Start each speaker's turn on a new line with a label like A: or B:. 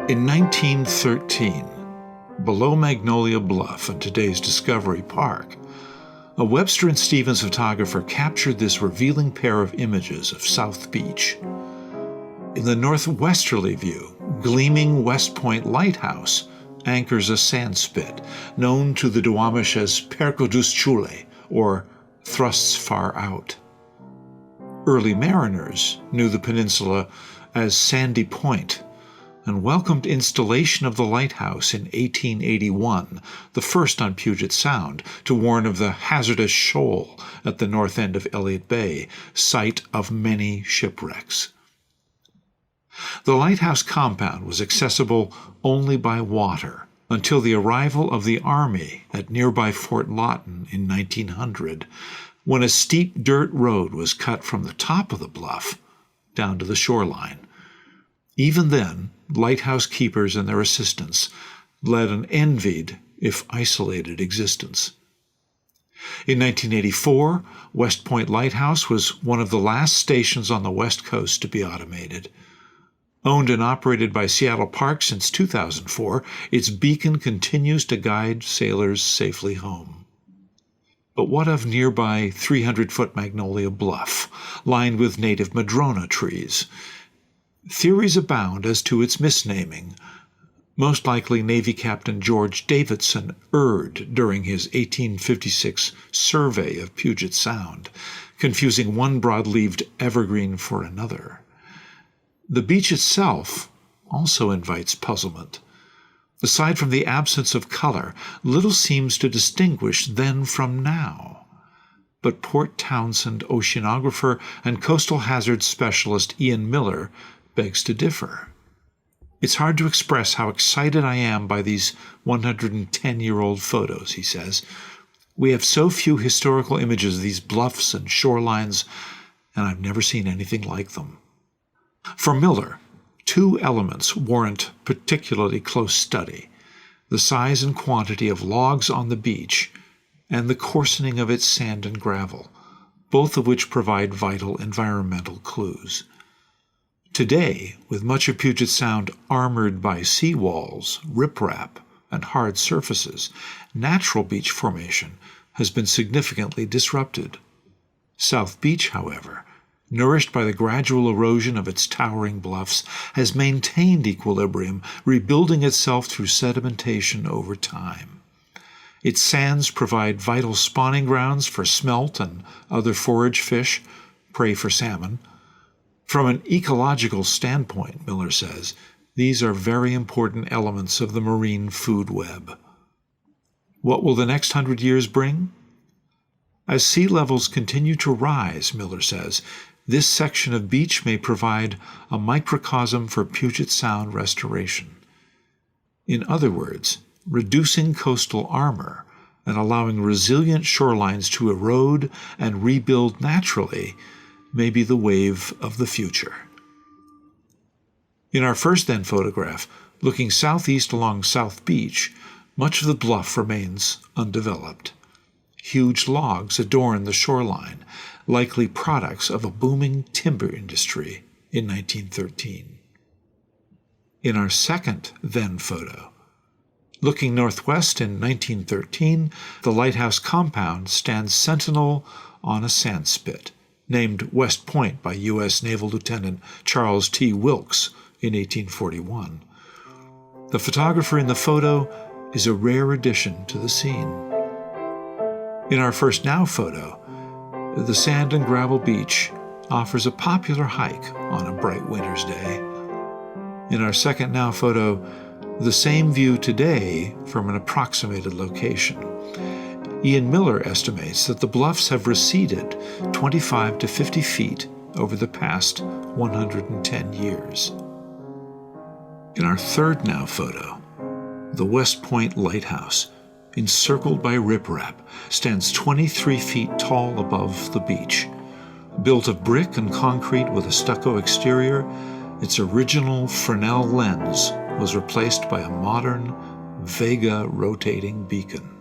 A: In 1913, below Magnolia Bluff in today's Discovery Park, a Webster and Stevens photographer captured this revealing pair of images of South Beach. In the northwesterly view, gleaming West Point Lighthouse anchors a sandspit known to the Duwamish as Perco dus Chule, or thrusts far out. Early mariners knew the peninsula as Sandy Point and welcomed installation of the lighthouse in 1881, the first on Puget Sound, to warn of the hazardous shoal at the north end of Elliott Bay, site of many shipwrecks. The lighthouse compound was accessible only by water until the arrival of the Army at nearby Fort Lawton in 1900, when a steep dirt road was cut from the top of the bluff down to the shoreline. Even then, lighthouse keepers and their assistants led an envied, if isolated, existence. In 1984, West Point Lighthouse was one of the last stations on the West Coast to be automated. Owned and operated by Seattle Park since 2004, its beacon continues to guide sailors safely home. But what of nearby 300-foot Magnolia Bluff, lined with native madrona trees? Theories abound as to its misnaming. Most likely Navy Captain George Davidson erred during his 1856 survey of Puget Sound, confusing one broad-leaved evergreen for another. The beach itself also invites puzzlement. Aside from the absence of color, little seems to distinguish then from now. But Port Townsend oceanographer and coastal hazards specialist Ian Miller begs to differ. It's hard to express how excited I am by these 110-year-old photos, he says. We have so few historical images of these bluffs and shorelines, and I've never seen anything like them. For Miller, two elements warrant particularly close study: the size and quantity of logs on the beach and the coarsening of its sand and gravel, both of which provide vital environmental clues. Today, with much of Puget Sound armored by seawalls, riprap, and hard surfaces, natural beach formation has been significantly disrupted. South Beach, however, nourished by the gradual erosion of its towering bluffs, has maintained equilibrium, rebuilding itself through sedimentation over time. Its sands provide vital spawning grounds for smelt and other forage fish, prey for salmon. From an ecological standpoint, Miller says, these are very important elements of the marine food web. What will the next 100 years bring? As sea levels continue to rise, Miller says, this section of beach may provide a microcosm for Puget Sound restoration. In other words, reducing coastal armor and allowing resilient shorelines to erode and rebuild naturally may be the wave of the future. In our first then photograph, looking southeast along South Beach, much of the bluff remains undeveloped. Huge logs adorn the shoreline, likely products of a booming timber industry in 1913. In our second then photo, looking northwest in 1913, the lighthouse compound stands sentinel on a sandspit, named West Point by U.S. Naval Lieutenant Charles T. Wilkes in 1841. The photographer in the photo is a rare addition to the scene. In our first now photo, the sand and gravel beach offers a popular hike on a bright winter's day. In our second now photo, the same view today from an approximated location. Ian Miller estimates that the bluffs have receded 25 to 50 feet over the past 110 years. In our third now photo, the West Point Lighthouse, encircled by riprap, stands 23 feet tall above the beach. Built of brick and concrete with a stucco exterior, its original Fresnel lens was replaced by a modern Vega rotating beacon.